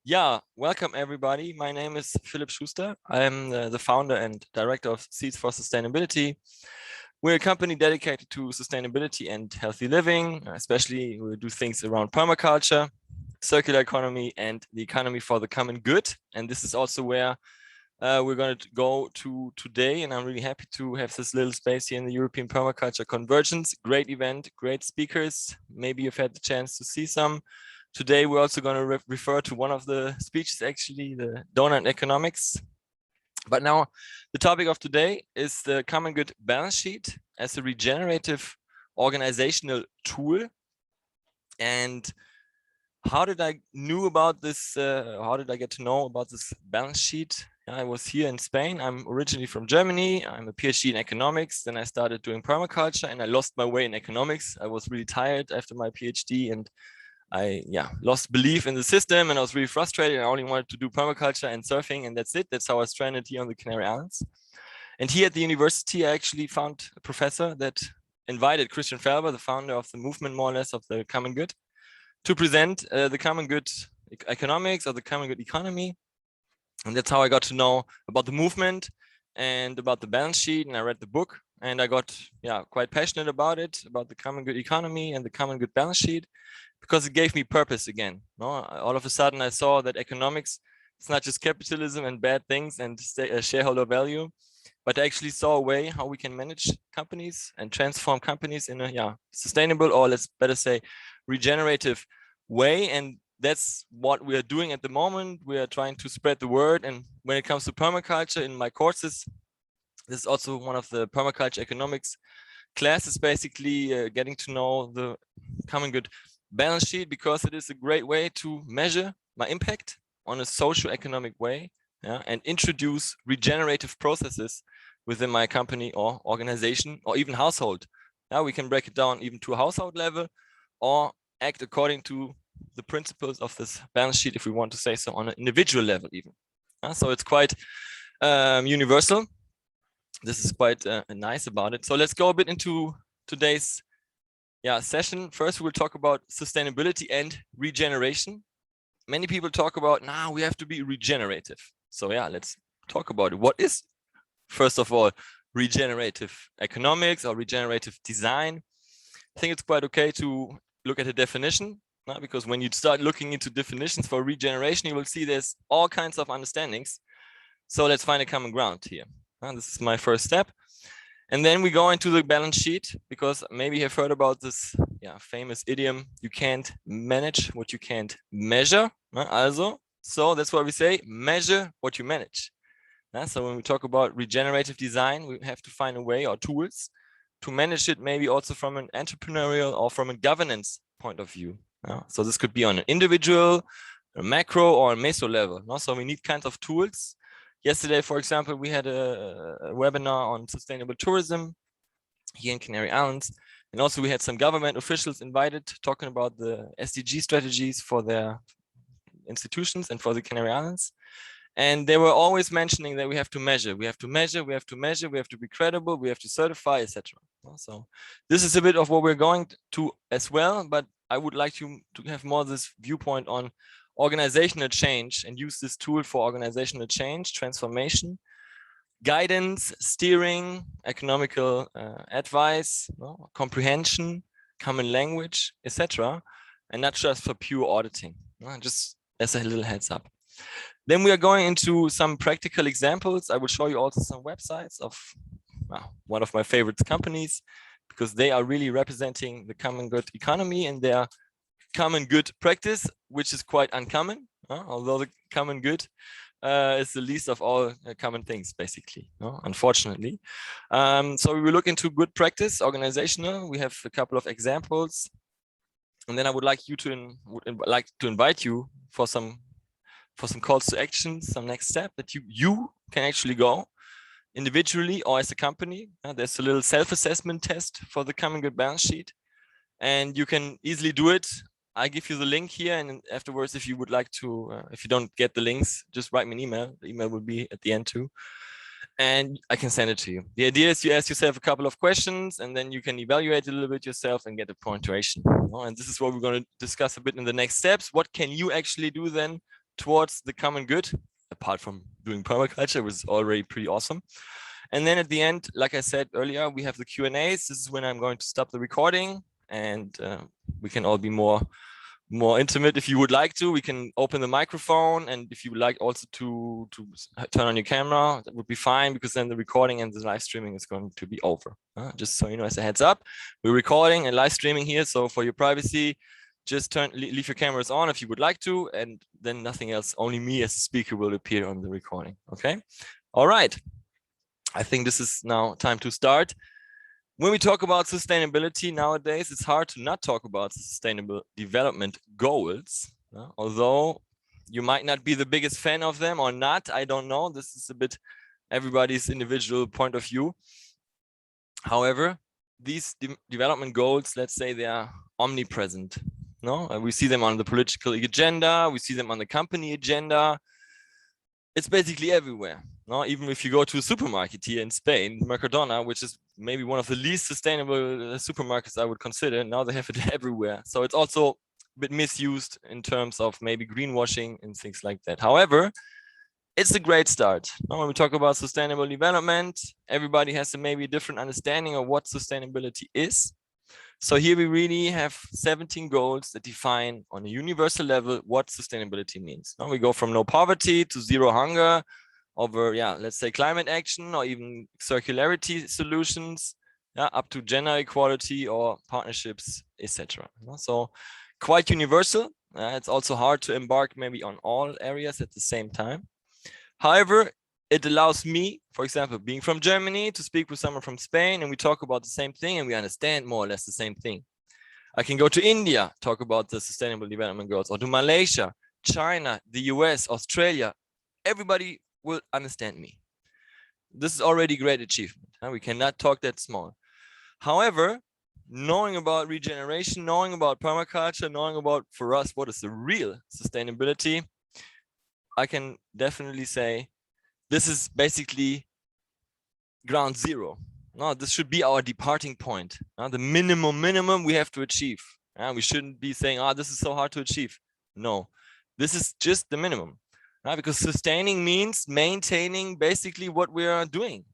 Yeah, welcome everybody. My name is Philipp Schuster. I'm the founder and director of Seeds for Sustainability. We're a company dedicated to sustainability and healthy living, especially we do things around permaculture, circular economy, and the economy for the common good. And this is also where we're going to go to today. And I'm really happy to have this little space here in the European Permaculture Convergence. Great event, great speakers. Maybe you've had the chance to see some. Today, we're also going to refer to one of the speeches, actually, the donut economics. But now, the topic of today is the common good balance sheet as a regenerative organizational tool. And how did I knew about this? How did I get to know about this balance sheet? I was here in Spain. I'm originally from Germany. I'm a PhD in economics. Then I started doing permaculture and I lost my way in economics. I was really tired after my PhD and I lost belief in the system and I was really frustrated. I only wanted to do permaculture and surfing and that's it. That's how I was stranded here on the Canary Islands. And here at the university, I actually found a professor that invited Christian Felber, the founder of the movement, more or less, of the common good, to present the common good economics or the common good economy. And that's how I got to know about the movement and about the balance sheet. And I read the book and I got quite passionate about it, about the common good economy and the common good balance sheet, because it gave me purpose again. No, all of a sudden I saw that economics, it's not just capitalism and bad things and shareholder value, but I actually saw a way how we can manage companies and transform companies in a sustainable, or let's better say regenerative way. And that's what we are doing at the moment. We are trying to spread the word. And when it comes to permaculture in my courses, this is also one of the permaculture economics classes, basically getting to know the common good balance sheet, because it is a great way to measure my impact on a socio-economic way, and introduce regenerative processes within my company or organization or even household. Now we can break it down even to a household level or act according to the principles of this balance sheet, if we want to say so, on an individual level even. So it's quite universal. This is quite nice about it. So let's go a bit into today's session. First, we'll talk about sustainability and regeneration. Many people talk about, now we have to be regenerative. So let's talk about it. What is, first of all, regenerative economics or regenerative design? I think it's quite okay to look at a definition, because when you start looking into definitions for regeneration, you will see there's all kinds of understandings. So let's find a common ground here. This is my first step. And then we go into the balance sheet, because maybe you've heard about this famous idiom, you can't manage what you can't measure. So that's why we say measure what you manage. So when we talk about regenerative design, we have to find a way or tools to manage it, maybe also from an entrepreneurial or from a governance point of view. So this could be on an individual, a macro or a meso level. So we need kinds of tools. Yesterday, for example, we had a webinar on sustainable tourism here in Canary Islands. And also we had some government officials invited talking about the SDG strategies for their institutions and for the Canary Islands. And they were always mentioning that we have to measure, we have to measure, we have to measure, we have to be credible, we have to certify, etc. So this is a bit of what we're going to as well, but I would like you to have more this viewpoint on organizational change and use this tool for organizational change, transformation, guidance, steering, economical advice, comprehension, common language, etc. And not just for pure auditing, just as a little heads up. Then we are going into some practical examples. I will show you also some websites of one of my favorite companies, because they are really representing the common good economy and their common good practice, which is quite uncommon, although the common good is the least of all common things, basically, unfortunately. So we will look into good practice, organizational. We have a couple of examples, and then I would like you to invite you for some calls to action, some next step that you can actually go individually or as a company. There's a little self-assessment test for the common good balance sheet, and you can easily do it. I give you the link here, and afterwards, if you would like to, if you don't get the links, just write me an email. The email will be at the end too, and I can send it to you. The idea is you ask yourself a couple of questions, and then you can evaluate a little bit yourself and get a punctuation. And this is what we're going to discuss a bit in the next steps. What can you actually do then towards the common good, apart from doing permaculture, was already pretty awesome. And then at the end, like I said earlier, we have the Q&As. This is when I'm going to stop the recording, and we can all be more intimate. If you would like to, we can open the microphone, and if you would like also to turn on your camera, that would be fine, because then the recording and the live streaming is going to be over. Just so you know, as a heads up, we're recording and live streaming here, so for your privacy, just leave your cameras on if you would like to, and then nothing else, only me as a speaker will appear on the recording. Okay, all right. I think this is now time to start. When we talk about sustainability nowadays, it's hard to not talk about sustainable development goals. Although you might not be the biggest fan of them or not, I don't know. This is a bit everybody's individual point of view. However, these development goals, let's say they are omnipresent. No, we see them on the political agenda, we see them on the company agenda. It's basically everywhere. No, even if you go to a supermarket here in Spain, Mercadona, which is maybe one of the least sustainable supermarkets I would consider, now they have it everywhere. So it's also a bit misused in terms of maybe greenwashing and things like that. However, it's a great start. Now, when we talk about sustainable development, everybody has maybe a different understanding of what sustainability is. So here we really have 17 goals that define on a universal level what sustainability means. Now we go from no poverty to zero hunger, over, let's say climate action, or even circularity solutions, up to gender equality or partnerships, etc. So quite universal. It's also hard to embark maybe on all areas at the same time. However, it allows me, for example, being from Germany, to speak with someone from Spain, and we talk about the same thing and we understand more or less the same thing. I can go to India, talk about the sustainable development goals, or to Malaysia, China, the US, Australia. Everybody will understand me. This is already a great achievement. We cannot talk that small. However, knowing about regeneration, knowing about permaculture, knowing about, for us, what is the real sustainability, I can definitely say this is basically ground zero. No, this should be our departing point. The minimum we have to achieve. We shouldn't be saying, this is so hard to achieve. No, this is just the minimum. Because sustaining means maintaining basically what we are doing,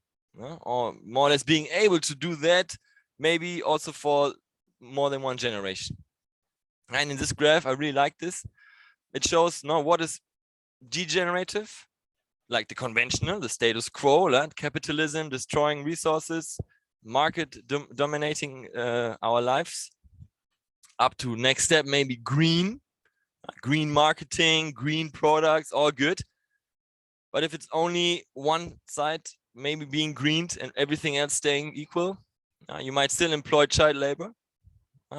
or more or less being able to do that, maybe also for more than one generation. And in this graph, I really like this. It shows what is degenerative, like the conventional, the status quo, capitalism destroying resources, market dominating our lives, up to next step, maybe green marketing, green products, all good. But if it's only one side maybe being greened and everything else staying equal, you might still employ child labor,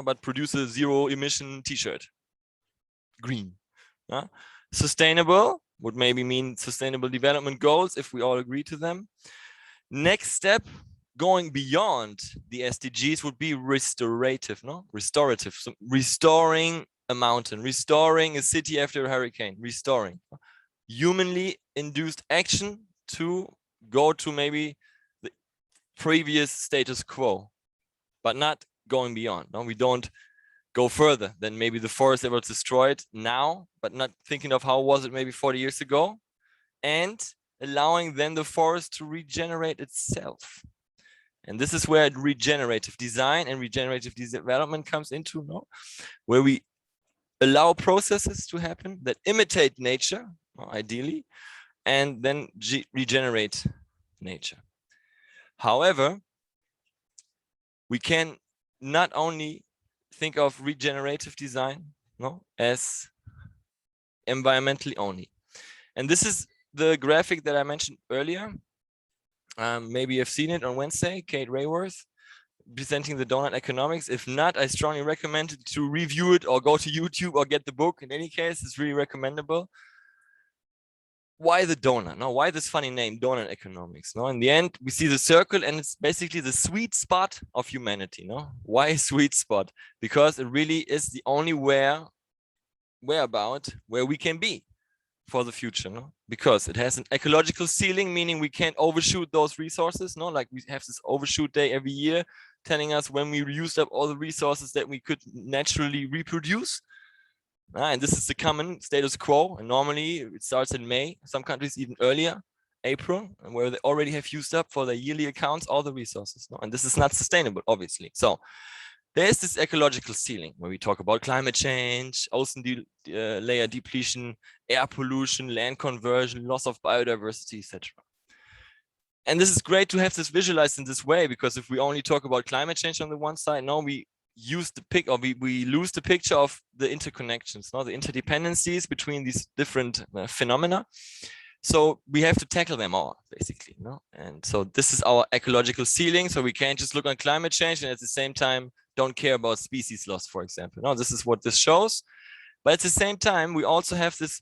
but produce a zero emission t-shirt. Green. Sustainable would maybe mean sustainable development goals, if we all agree to them. Next step, going beyond the SDGs, would be restorative, restorative. So restoring a mountain, restoring a city after a hurricane, restoring. Humanly induced action to go to maybe the previous status quo, but not going beyond. We don't go further than maybe the forest that was destroyed now, but not thinking of how was it maybe 40 years ago, and allowing then the forest to regenerate itself. And this is where regenerative design and regenerative development comes into, where we allow processes to happen that imitate nature, ideally, and then regenerate nature. However, we can not only think of regenerative design as environmentally only. And this is the graphic that I mentioned earlier. Maybe you've seen it on Wednesday, Kate Rayworth presenting the donut economics. If not, I strongly recommend to review it or go to YouTube or get the book. In any case, it's really recommendable. Why the donut? Why this funny name, donut economics? In the end, we see the circle, and it's basically the sweet spot of humanity. Why sweet spot? Because it really is the only whereabout where we can be for the future. Because it has an ecological ceiling, meaning we can't overshoot those resources. Like we have this overshoot day every year, telling us when we used up all the resources that we could naturally reproduce. And this is the common status quo. And normally it starts in May, some countries even earlier, April, where they already have used up for their yearly accounts all the resources. And this is not sustainable, obviously. So there's this ecological ceiling where we talk about climate change, ozone layer depletion, air pollution, land conversion, loss of biodiversity, etc. And this is great to have this visualized in this way, because if we only talk about climate change on the one side, now we use the we lose the picture of the interconnections, the interdependencies between these different phenomena. So we have to tackle them all, basically. And so this is our ecological ceiling. So we can't just look on climate change and at the same time don't care about species loss, for example. No, this is what this shows. But at the same time, we also have this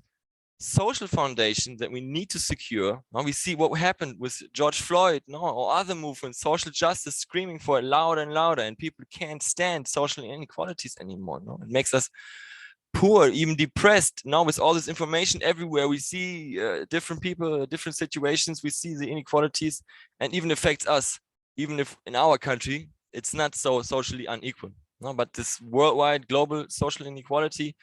social foundation that we need to secure. Now we see what happened with George Floyd, or other movements, social justice, screaming for it louder and louder, and people can't stand social inequalities anymore. It makes us poor, even depressed. Now with all this information everywhere, we see different people, different situations, we see the inequalities, and even affects us, even if in our country it's not so socially unequal. But this worldwide global social inequality,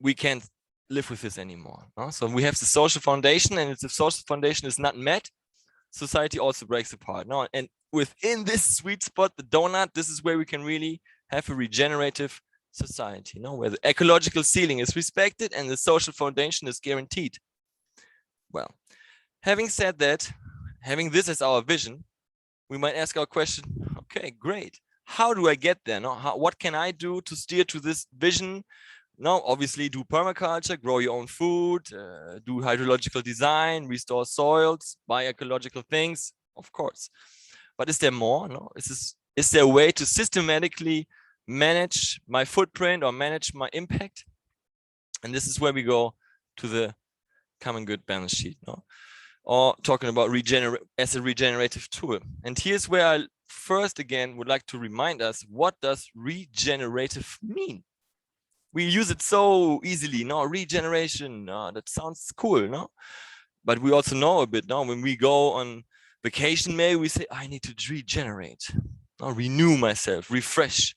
we can't live with this anymore. So we have the social foundation, and if the social foundation is not met, society also breaks apart. And within this sweet spot, the donut, this is where we can really have a regenerative society, where the ecological ceiling is respected and the social foundation is guaranteed. Well, having said that, having this as our vision, we might ask our question, okay, great. How do I get there? What can I do to steer to this vision? Obviously do permaculture, grow your own food, do hydrological design, restore soils, buy ecological things, of course. But is there more? Is there a way to systematically manage my footprint or manage my impact? And this is where we go to the common good balance sheet, or talking about as a regenerative tool. And here's where I first again would like to remind us, what does regenerative mean? We use it so easily, regeneration, that sounds cool, but we also know a bit, when we go on vacation, maybe we say, I need to regenerate, renew myself, refresh.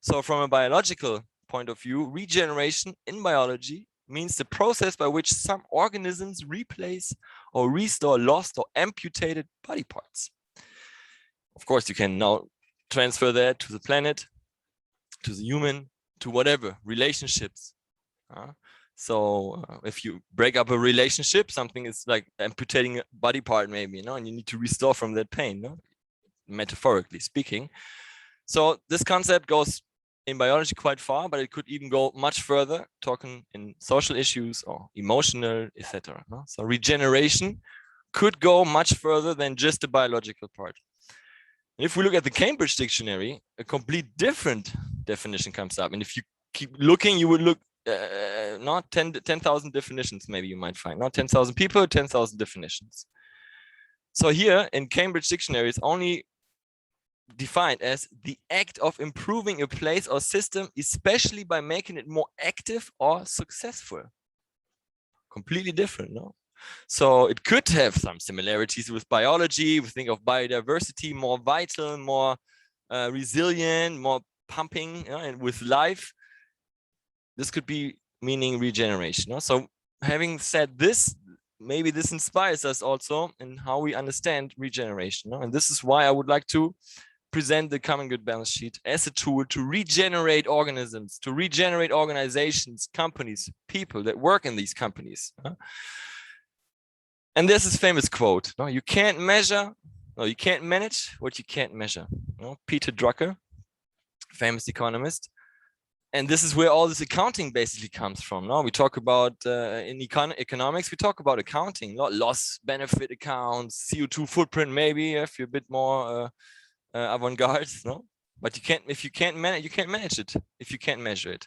So from a biological point of view, regeneration in biology means the process by which some organisms replace or restore lost or amputated body parts. Of course, you can now transfer that to the planet, to the human, to whatever, relationships. So if you break up a relationship, something is like amputating a body part maybe, and you need to restore from that pain, metaphorically speaking. So this concept goes in biology quite far, but it could even go much further, talking in social issues or emotional, etc. So regeneration could go much further than just the biological part. And if we look at the Cambridge Dictionary, a complete different definition comes up. And if you keep looking, you would look, not 10,000 definitions, maybe you might find, not 10,000 people, 10,000 definitions. So here in Cambridge Dictionary, it's only defined as the act of improving a place or system, especially by making it more active or successful. Completely different, So it could have some similarities with biology. We think of biodiversity, more vital, more resilient, more pumping, and with life. This could be meaning regeneration. So having said this, maybe this inspires us also in how we understand regeneration. And this is why I would like to present the common good balance sheet as a tool to regenerate organisms, to regenerate organizations, companies, people that work in these companies. And there's this famous quote, you can't manage what you can't measure. Peter Drucker, famous economist. And this is where all this accounting basically comes from. We talk about, in economics, we talk about accounting, loss benefit accounts, CO2 footprint, maybe if you're a bit more avant-garde, but if you can't manage, you can't manage it if you can't measure it.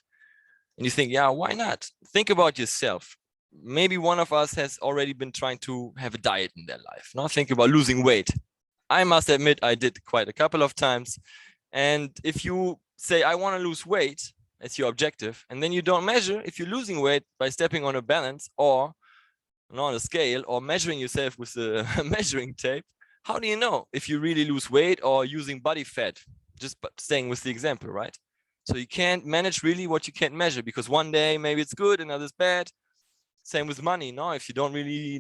And you think, yeah, why not? Think about yourself. Maybe one of us has already been trying to have a diet in their life. Now think about losing weight. I must admit, I did quite a couple of times. And if you say, I want to lose weight as your objective, and then you don't measure if you're losing weight by stepping on a balance or on a scale or measuring yourself with a measuring tape, how do you know if you really lose weight or using body fat? Just staying with the example, right? So you can't manage really what you can't measure, because one day maybe it's good, another is bad. Same with money, no? If you don't really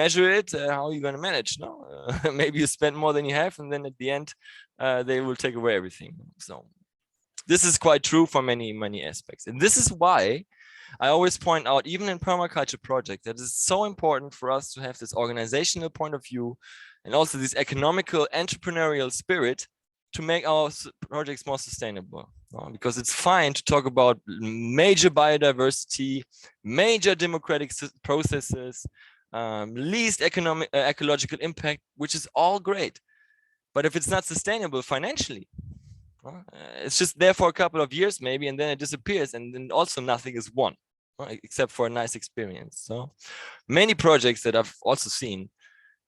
measure it, how are you going to manage? No, maybe you spend more than you have, and then at the end, they will take away everything. So this is quite true for many aspects, and this is why I always point out, even in permaculture projects, that it's so important for us to have this organizational point of view, and also this economical entrepreneurial spirit to make our projects more sustainable. Because it's fine to talk about major biodiversity, major democratic processes, least ecological impact, which is all great. But if it's not sustainable financially, it's just there for a couple of years maybe, and then it disappears, and then also nothing is won, except for a nice experience. So many projects that I've also seen,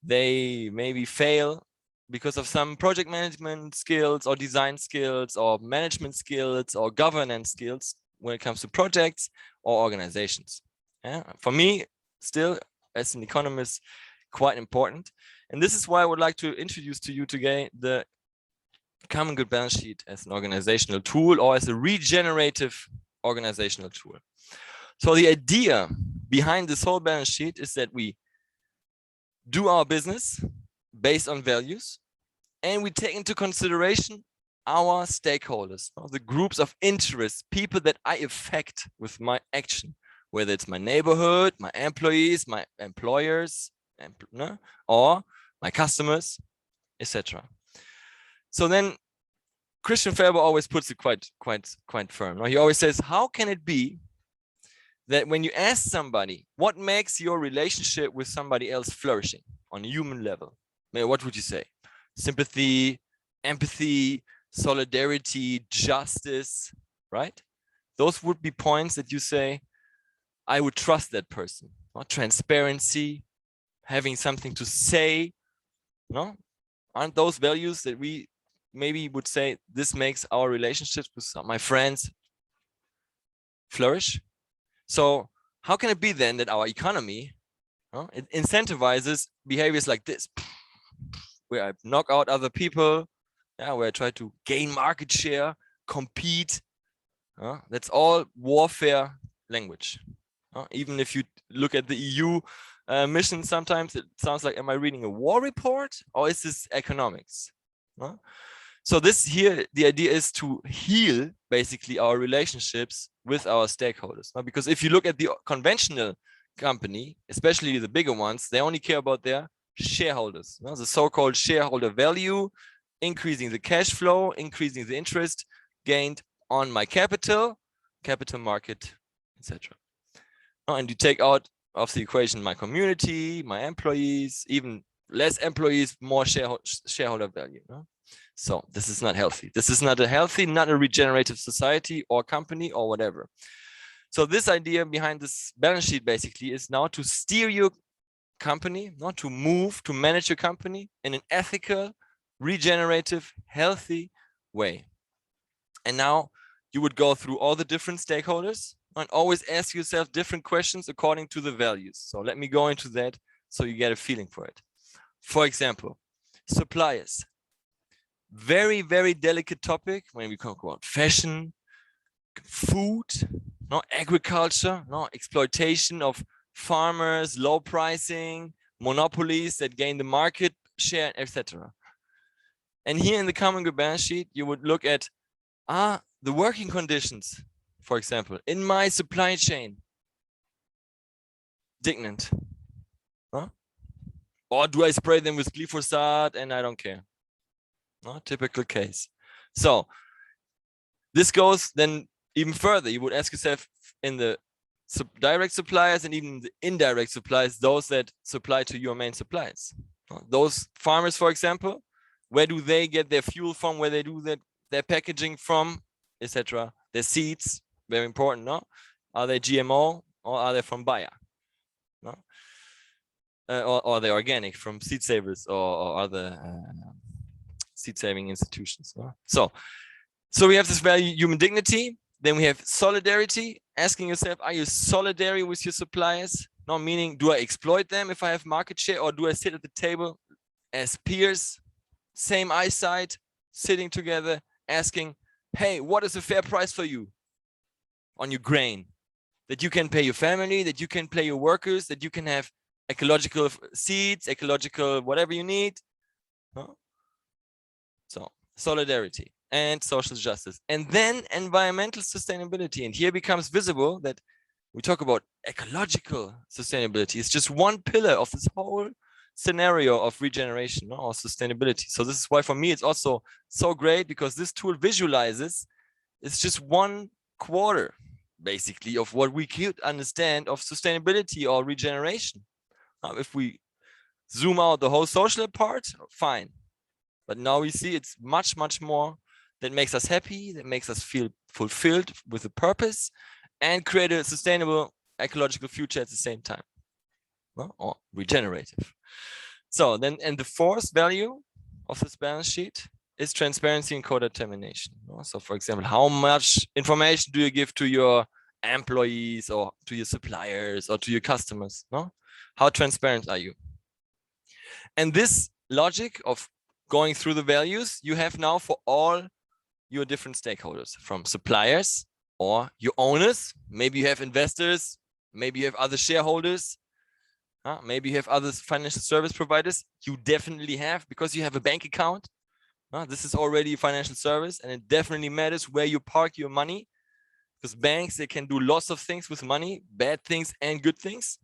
they maybe fail because of some project management skills or design skills or management skills or governance skills when it comes to projects or organizations. Yeah, for me, still as an economist, quite important. And this is why I would like to introduce to you today the Common Good Balance Sheet as an organizational tool, or as a regenerative organizational tool. So the idea behind this whole balance sheet is that we do our business based on values, and we take into consideration our stakeholders, the groups of interest, people that I affect with my action, whether it's my neighborhood, my employees, my employers, or my customers, etc. So then Christian Felber always puts it quite firm. He always says, how can it be that when you ask somebody what makes your relationship with somebody else flourishing on a human level, what would you say? Sympathy, empathy, solidarity, justice, right? Those would be points that you say, I would trust that person. Transparency, having something to say, no? Aren't those values that we maybe would say this makes our relationships with my friends flourish? So how can it be then that our economy it incentivizes behaviors like this, where I knock out other people, where I try to gain market share, compete? That's all warfare language. Even if you look at the EU mission, sometimes it sounds like, am I reading a war report or is this economics? So this here, the idea is to heal basically our relationships with our stakeholders. Because if you look at the conventional company, especially the bigger ones, they only care about their shareholders, the so-called shareholder value, increasing the cash flow, increasing the interest gained on my capital market, etc. And you take out of the equation my community, my employees, even less employees, more shareholder value. So this is not healthy. This is not a healthy, not a regenerative society or company or whatever. So this idea behind this balance sheet basically is now to steer your company, not to move, to manage your company in an ethical, regenerative, healthy way. And now you would go through all the different stakeholders and always ask yourself different questions according to the values. So let me go into that so you get a feeling for it. For example, suppliers. Very, very delicate topic when we talk about fashion, food, agriculture, exploitation of farmers, low pricing, monopolies that gain the market share, etc. And here in the Common Good Balance Sheet, you would look at the working conditions, for example, in my supply chain, indignant. Or do I spray them with glyphosate and I don't care? Typical case. So this goes then even further. You would ask yourself, in the direct suppliers and even the indirect suppliers, those that supply to your main suppliers. Those farmers, for example, where do they get their fuel from, where they do their packaging from, etc. Their seeds, very important, no? Are they GMO or are they from Bayer? No? Or are they organic from seed savers or other seed saving institutions? No? So we have this value, human dignity. Then we have solidarity, asking yourself, are you solidary with your suppliers? No, meaning, do I exploit them if I have market share, or do I sit at the table as peers, same eyesight, sitting together, asking, hey, what is a fair price for you on your grain? That you can pay your family, that you can pay your workers, that you can have ecological seeds, ecological whatever you need. Huh? So solidarity and social justice. And then environmental sustainability. And here becomes visible that we talk about ecological sustainability. It's just one pillar of this whole scenario of regeneration, or sustainability. So this is why for me it's also so great, because this tool visualizes, it's just 1/4 basically of what we could understand of sustainability or regeneration. If we zoom out the whole social part, fine. But now we see it's much, much more that makes us happy, that makes us feel fulfilled with a purpose, and create a sustainable ecological future at the same time, or regenerative. So then, and the fourth value of this balance sheet is transparency and co-determination. So for example, how much information do you give to your employees or to your suppliers or to your customers? How transparent are you? And this logic of going through the values you have now for all your different stakeholders, from suppliers or your owners. Maybe you have investors, maybe you have other shareholders, maybe you have other financial service providers. You definitely have, because you have a bank account. This is already a financial service, and it definitely matters where you park your money, because banks, they can do lots of things with money, bad things and good things.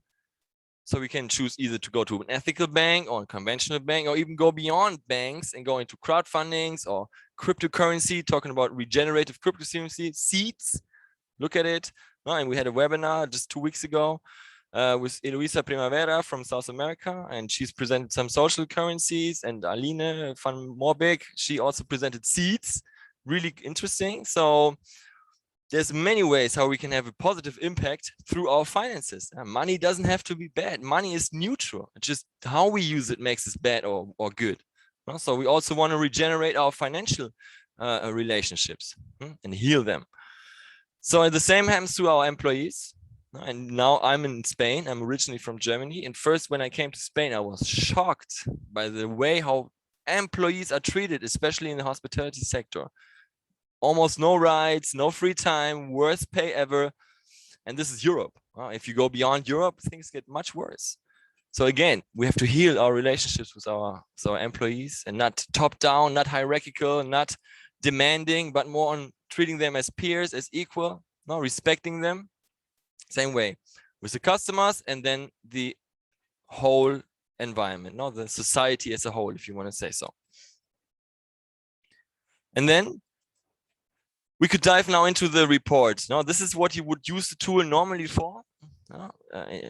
So we can choose either to go to an ethical bank or a conventional bank, or even go beyond banks and go into crowdfundings or cryptocurrency, talking about regenerative cryptocurrency, seeds. Look at it. And we had a webinar just 2 weeks ago with Eloisa Primavera from South America, and she's presented some social currencies, and Aline van Morbek, she also presented seeds. Really interesting. So there's many ways how we can have a positive impact through our finances. Money doesn't have to be bad. Money is neutral. It's just how we use it makes us bad or good. So we also want to regenerate our financial relationships and heal them. So the same happens to our employees. And now I'm in Spain. I'm originally from Germany. And first, when I came to Spain, I was shocked by the way how employees are treated, especially in the hospitality sector. Almost no rights, no free time, worst pay ever. And this is Europe. If you go beyond Europe, things get much worse. So again, we have to heal our relationships with our employees, and not top down, not hierarchical, not demanding, but more on treating them as peers, as equal, respecting them. Same way with the customers, and then the whole environment, the society as a whole, if you want to say so. And then we could dive now into the report. Now, this is what you would use the tool normally for.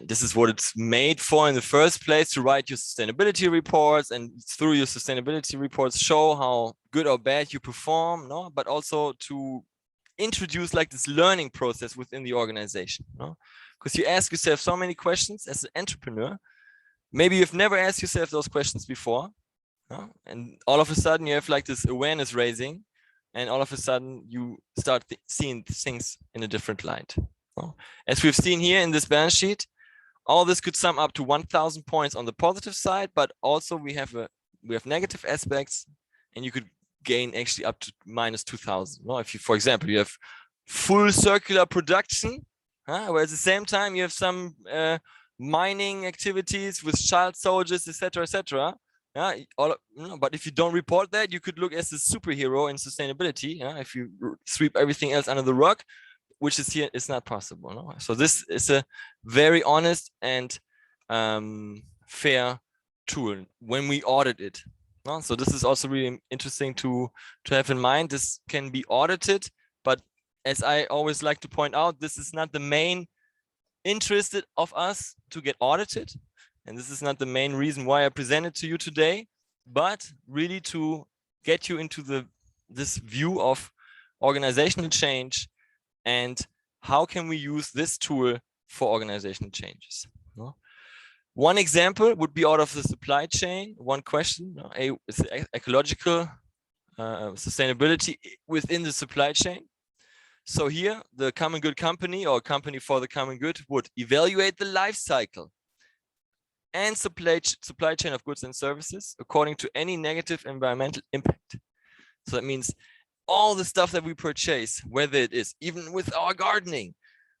This is what it's made for in the first place, to write your sustainability reports, and through your sustainability reports show how good or bad you perform, but also to introduce like this learning process within the organization. Because you ask yourself so many questions as an entrepreneur. Maybe you've never asked yourself those questions before. And all of a sudden you have like this awareness raising, and all of a sudden you start seeing things in a different light. As we've seen here in this balance sheet, all this could sum up to 1,000 points on the positive side, but also we have negative aspects, and you could gain actually up to -2,000. If you, for example, you have full circular production, where at the same time you have some mining activities with child soldiers, etc., etc. But if you don't report that, you could look as a superhero in sustainability. If you sweep everything else under the rug, which is here, it's not possible. So this is a very honest and fair tool when we audit it. So this is also really interesting to have in mind. This can be audited, but as I always like to point out, this is not the main interest of us to get audited. And this is not the main reason why I presented to you today, but really to get you into this view of organizational change, and how can we use this tool for organizational changes. One example would be out of the supply chain. One question, is ecological sustainability within the supply chain. So here, the common good company, or company for the common good, would evaluate the life cycle and supply chain of goods and services according to any negative environmental impact. So that means all the stuff that we purchase, whether it is even with our gardening,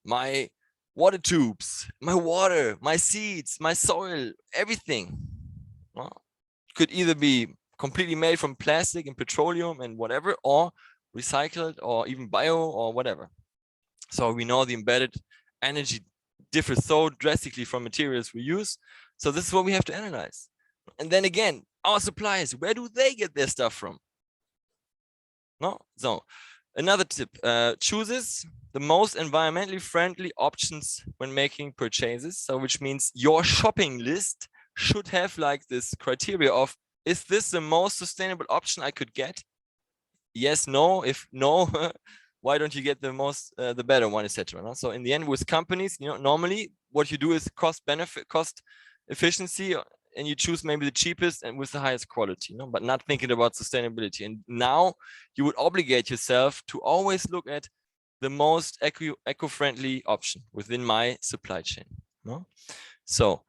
my water tubes, my water, my seeds, my soil, everything could either be completely made from plastic and petroleum and whatever, or recycled or even bio or whatever. So we know the embedded energy differs so drastically from materials we use. So this is what we have to analyze. And then again, our suppliers, where do they get their stuff from? No, so another tip, chooses the most environmentally friendly options when making purchases. So which means your shopping list should have like this criteria of, is this the most sustainable option I could get? Yes, no. If no, why don't you get the most, the better one, etc. No? So in the end, with companies, normally what you do is cost efficiency, and you choose maybe the cheapest and with the highest quality, but not thinking about sustainability. And now you would obligate yourself to always look at the most eco-friendly option within my supply chain. So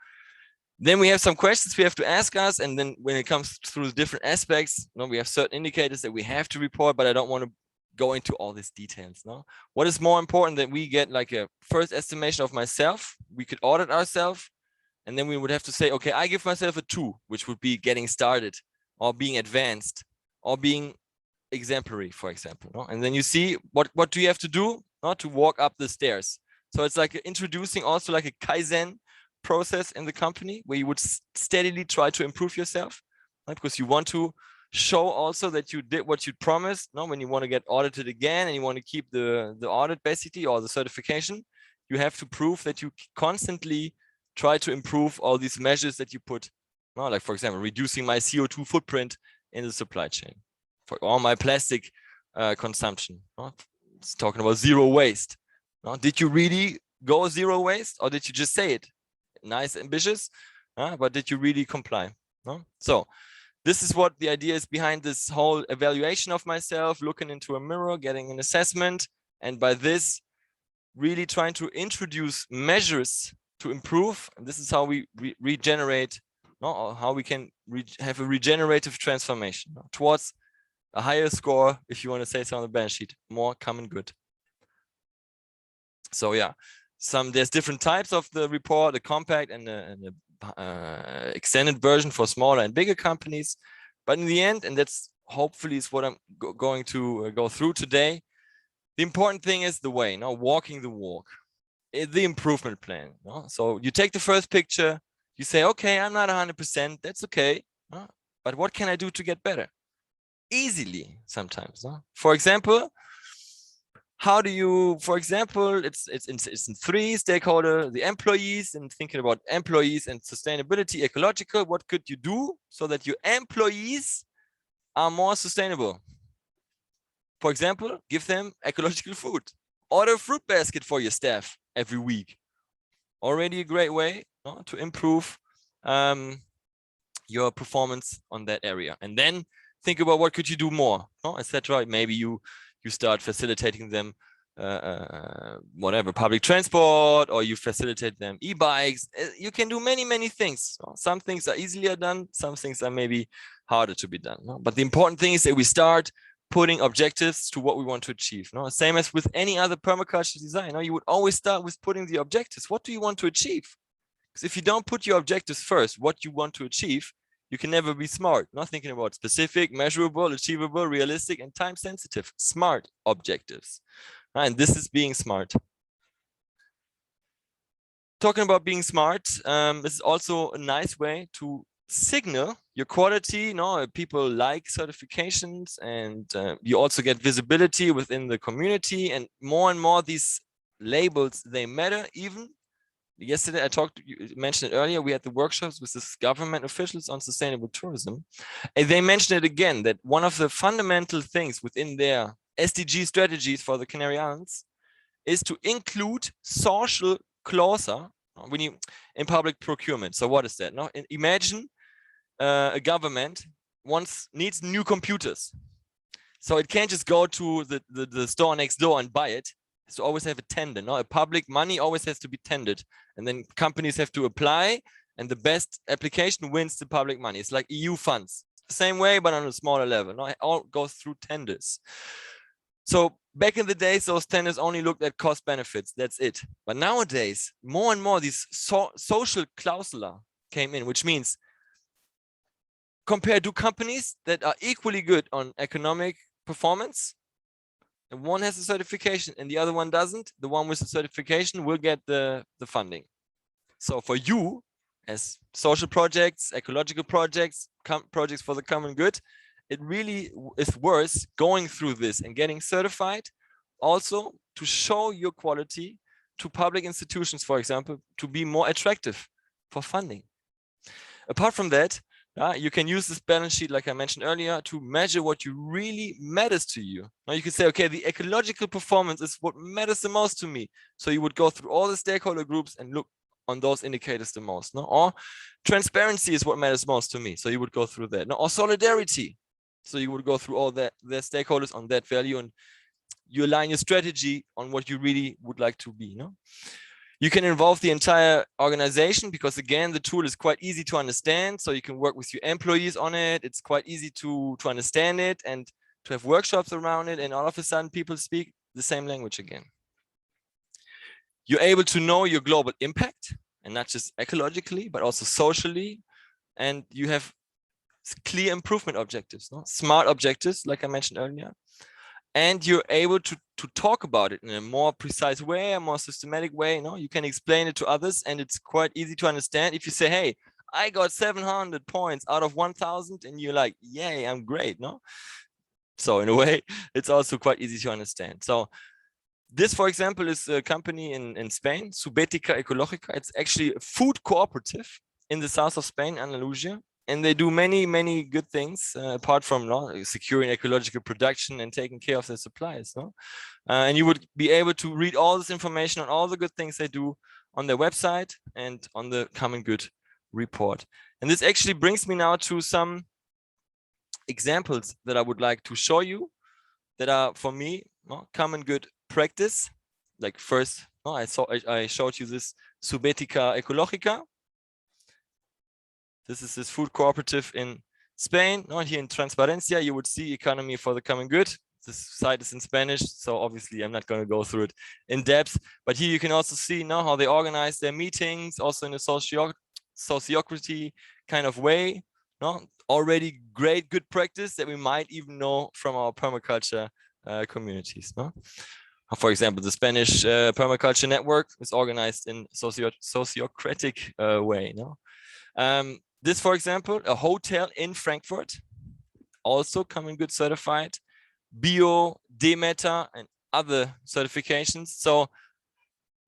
then we have some questions we have to ask us, and then when it comes through the different aspects, we have certain indicators that we have to report, but I don't want to go into all these details. What is more important, that we get like a first estimation of myself, we could audit ourselves, and then we would have to say, okay, I give myself a 2, which would be getting started, or being advanced, or being exemplary, for example. And then you see what do you have to do to walk up the stairs. So it's like introducing also like a Kaizen process in the company, where you would steadily try to improve yourself, because you want to show also that you did what you promised. When you want to get audited again and you want to keep the audit basically, or the certification, you have to prove that you constantly try to improve all these measures that you put, like for example, reducing my CO2 footprint in the supply chain, for all my plastic consumption. It's talking about zero waste. Did you really go zero waste, or did you just say it? Nice, ambitious, but did you really comply? So this is what the idea is behind this whole evaluation of myself, looking into a mirror, getting an assessment, and by this really trying to introduce measures to improve. And this is how we regenerate, or how we can have a regenerative transformation towards a higher score, if you want to say so on the balance sheet, more common good. So yeah, there's different types of the report, the compact and the extended version for smaller and bigger companies. But in the end, and that's hopefully is what I'm going to go through today, the important thing is the way, walking the walk, the improvement plan. So you take the first picture, you say, okay, I'm not 100%, that's okay, but what can I do to get better? Easily sometimes. For example, how do you, for example, it's in 3 stakeholder, the employees, and thinking about employees and sustainability, Ecologica, what could you do so that your employees are more sustainable? For example, give them ecological food. Order a fruit basket for your staff every week. Already a great way to improve your performance on that area. And then think about what could you do more, etc. Maybe you start facilitating them whatever, public transport, or you facilitate them e-bikes. You can do many things. Some things are easier done, some things are maybe harder to be done. But the important thing is that we start putting objectives to what we want to achieve. Same as with any other permaculture design. You would always start with putting the objectives. What do you want to achieve? Because if you don't put your objectives first, what you want to achieve, you can never be smart. Not thinking about specific, measurable, achievable, realistic, and time sensitive, smart objectives. And this is being smart. Talking about being smart, this is also a nice way to signal your quality. People like certifications, and you also get visibility within the community, and more these labels, they matter. Even yesterday you mentioned it earlier, we had the workshops with this government officials on sustainable tourism, and they mentioned it again, that one of the fundamental things within their SDG strategies for the Canary Islands is to include social clause when you in public procurement. So what is that? Imagine a government needs new computers, so it can't just go to the store next door and buy it. It has to always have a tender. A public money always has to be tendered, and then companies have to apply, and the best application wins the public money. It's like EU funds. the same way, but on a smaller level. No, it all goes through tenders. So back in the days, those tenders only looked at cost benefits. That's it. But nowadays, more and more these social clausula came in, which means compared to companies that are equally good on economic performance, and one has a certification and the other one doesn't, the one with the certification will get the funding. So for you, as social projects, ecological projects, projects for the common good, it really is worth going through this and getting certified, also to show your quality to public institutions, for example, to be more attractive for funding. Apart from that, you can use this balance sheet, like I mentioned earlier, to measure what you really matters to you. Now you can say, okay, the ecological performance is what matters the most to me. So you would go through all the stakeholder groups and look on those indicators the most. No? Or transparency is what matters most to me. So you would go through that. No? Or solidarity. So you would go through all that, the stakeholders on that value, and you align your strategy on what you really would like to be. No? You can involve the entire organization because, again, the tool is quite easy to understand. So you can work with your employees on it. It's quite easy to understand it and to have workshops around it. And all of a sudden, people speak the same language again. You're able to know your global impact, and not just ecologically, but also socially. And you have clear improvement objectives, no? Smart objectives, like I mentioned earlier. And you're able to talk about it in a more precise way, a more systematic way. No, you can explain it to others, and it's quite easy to understand. If you say, hey, I got 700 points out of 1,000, and you're like, yay, I'm great. No, so in a way, it's also quite easy to understand. So this, for example, is a company in Spain, Subetica Ecologica. It's actually a food cooperative in the south of Spain, Andalusia. And they do many, many good things apart from securing ecological production and taking care of their supplies. No? And you would be able to read all this information on all the good things they do on their website and on the Common Good report. And this actually brings me now to some examples that I would like to show you that are, for me, common good practice. Like first, I showed you this Subetica Ecologica. This is this food cooperative in Spain. Here in Transparencia, you would see economy for the common good. This site is in Spanish, so obviously I'm not going to go through it in depth. But here you can also see how they organize their meetings, also in a sociocracy kind of way. Already great, good practice that we might even know from our permaculture communities. For example, the Spanish permaculture network is organized in sociocratic way. This, for example, a hotel in Frankfurt, also Common Good certified, Bio, Demeter, and other certifications. So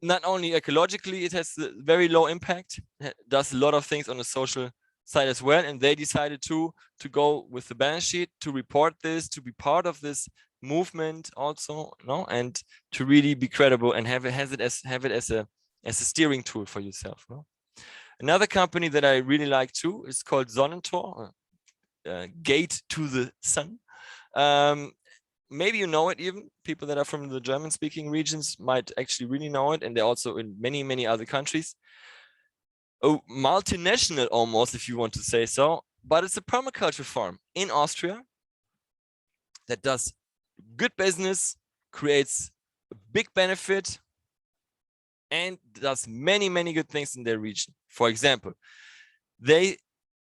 not only ecologically, it has a very low impact, it does a lot of things on the social side as well. And they decided to go with the balance sheet, to report this, to be part of this movement also, and to really be credible and have it as a steering tool for yourself. Another company that I really like too is called Sonnentor, Gate to the Sun. Maybe you know it even. People that are from the German-speaking regions might actually really know it, and they're also in many, many other countries. A multinational almost, if you want to say so, but it's a permaculture farm in Austria that does good business, creates a big benefit, and does many, many good things in their region. For example, they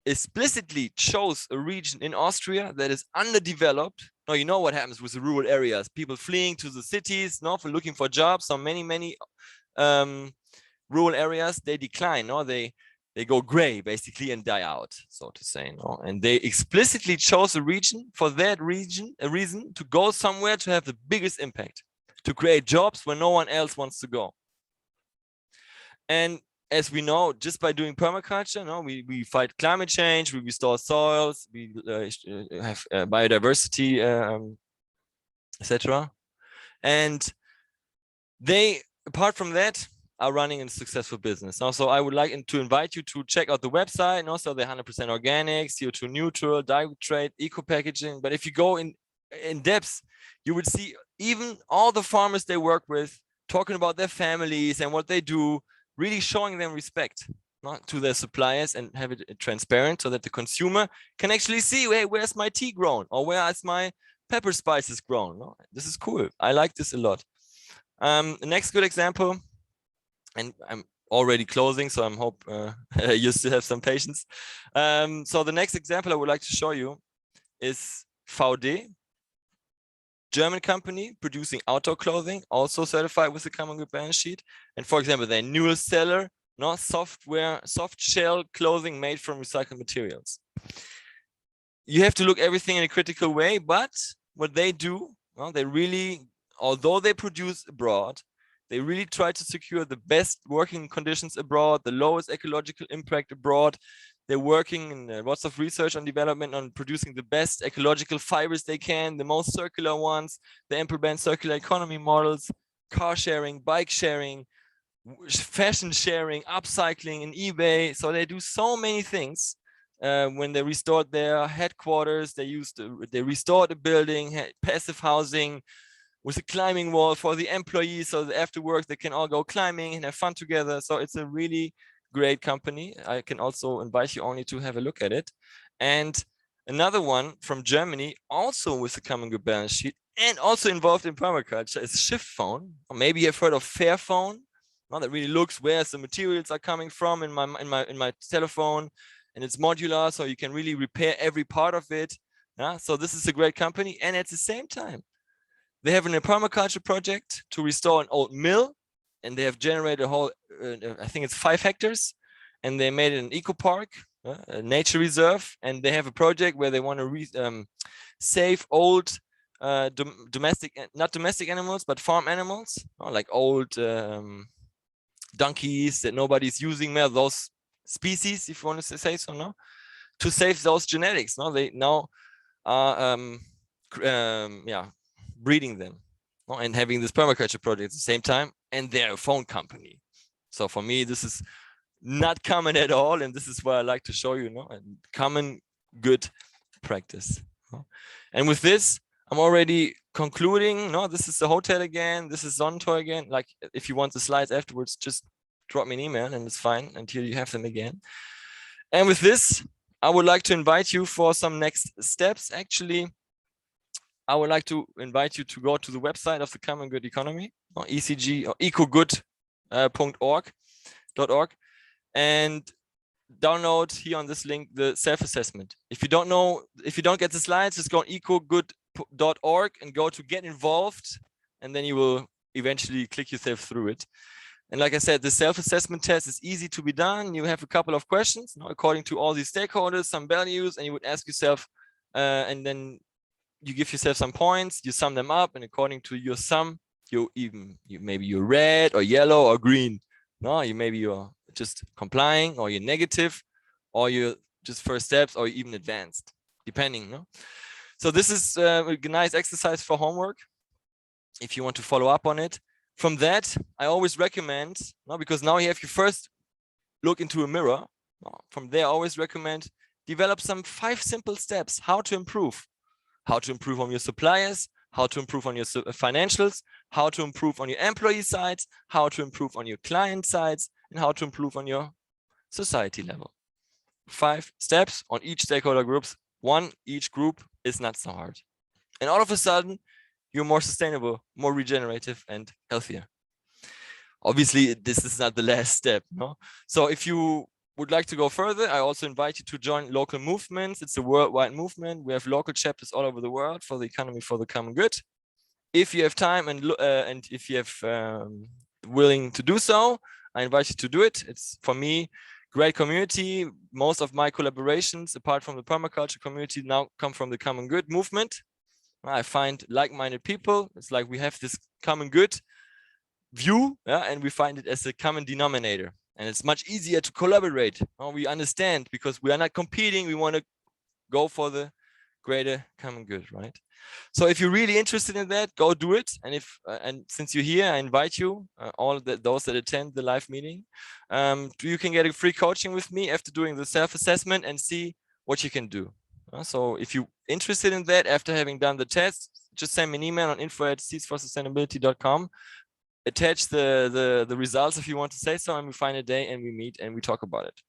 explicitly chose a region in Austria that is underdeveloped. Now, you know what happens with the rural areas, people fleeing to the cities, for looking for jobs. So many, many rural areas, they decline, they go gray basically and die out, so to say. And they explicitly chose a region for that region, a reason to go somewhere to have the biggest impact, to create jobs where no one else wants to go. And as we know, just by doing permaculture, we fight climate change, we restore soils, we have biodiversity, etc. And they, apart from that, are running a successful business. So I would like to invite you to check out the website. So they're 100% organic, CO2 neutral, direct trade, eco packaging. But if you go in depth, you would see even all the farmers they work with talking about their families and what they do, really showing them respect. to their suppliers and have it transparent so that the consumer can actually see, hey, where's my tea grown, or where is my pepper spices grown? This is cool. I like this a lot. The next good example, and I'm already closing, so I hope you still have some patience. So the next example I would like to show you is VD, German company producing outdoor clothing, also certified with the Common Good balance sheet. And for example, their newest seller, soft shell clothing made from recycled materials. You have to look everything in a critical way, but what they do, they really, although they produce abroad, they really try to secure the best working conditions abroad, the lowest ecological impact abroad. They're working in lots of research and development on producing the best ecological fibers they can, the most circular ones. They implement circular economy models, car sharing, bike sharing, fashion sharing, upcycling, and eBay. So they do so many things. When they restored their headquarters, they restored the building, passive housing with a climbing wall for the employees, so that after work they can all go climbing and have fun together. So it's a really great company. I can also invite you only to have a look at it. And another one from Germany, also with the Common Good balance sheet and also involved in permaculture, is Fairphone. Or maybe you've heard of Fairphone. That really looks where the materials are coming from in my telephone, and it's modular, so you can really repair every part of it. So this is a great company, and at the same time, they have a permaculture project to restore an old mill, and they have generated a whole, I think it's 5 hectares, and they made it an eco park, a nature reserve, and they have a project where they want to save old not domestic animals, but farm animals, like old donkeys that nobody's using more, those species, if you want to say so, to save those genetics. They now are breeding them, and having this permaculture project at the same time, and they're a phone company. So for me, this is not common at all, and this is what I like to show you, a common good practice. And with this, I'm already concluding. This is the hotel again. This is Sonnentor again. Like, if you want the slides afterwards, just drop me an email and it's fine until you have them again. And with this, I would like to invite you for some next steps. Actually, I would like to invite you to go to the website of the Common Good Economy, or ECG, or ecogood.org, and download here on this link the self-assessment. If you don't get the slides, just go on ecogood.org and go to get involved, and then you will eventually click yourself through it. And like I said, the self-assessment test is easy to be done. You have a couple of questions, according to all these stakeholders, some values, and you would ask yourself, and then you give yourself some points, you sum them up, and according to your sum, maybe you're red or yellow or green. Maybe you're just complying, or you're negative, or you're just first steps, or even advanced, depending. So this is a nice exercise for homework if you want to follow up on it. From that, I always recommend, because now you have your first look into a mirror. From there, I always recommend develop some 5 simple steps how to improve. How to improve on your suppliers, how to improve on your financials, how to improve on your employee sides, how to improve on your client sides, and how to improve on your society level. 5 steps on each stakeholder groups. 1 each group is not so hard. And all of a sudden, you're more sustainable, more regenerative, and healthier. Obviously, this is not the last step. So if you would like to go further, I also invite you to join local movements. It's a worldwide movement. We have local chapters all over the world for the economy for the common good. If you have time and if you have willing to do so, I invite you to do it. It's, for me, great community. Most of my collaborations, apart from the permaculture community, now come from the common good movement. I find like-minded people. It's like we have this common good view, and we find it as a common denominator. And it's much easier to collaborate. We understand, because we are not competing. We want to go for the greater common good, right? So if you're really interested in that, go do it. And since you're here, I invite you, those that attend the live meeting, you can get a free coaching with me after doing the self-assessment and see what you can do. So if you're interested in that, after having done the test, just send me an email on info@seedsforsustainability.com. attach the results, if you want to say so, and we find a day and we meet and we talk about it.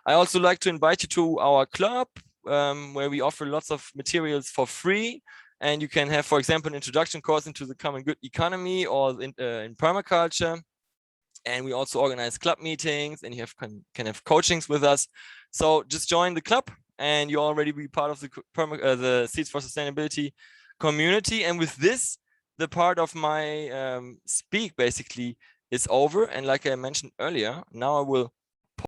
I also like to invite you to our club, where we offer lots of materials for free. And you can have, for example, an introduction course into the common good economy or in permaculture. And we also organize club meetings, and you can have coachings with us. So just join the club and you already be part of the Seeds for Sustainability community. And with this, the part of my speak basically is over. And like I mentioned earlier, now I will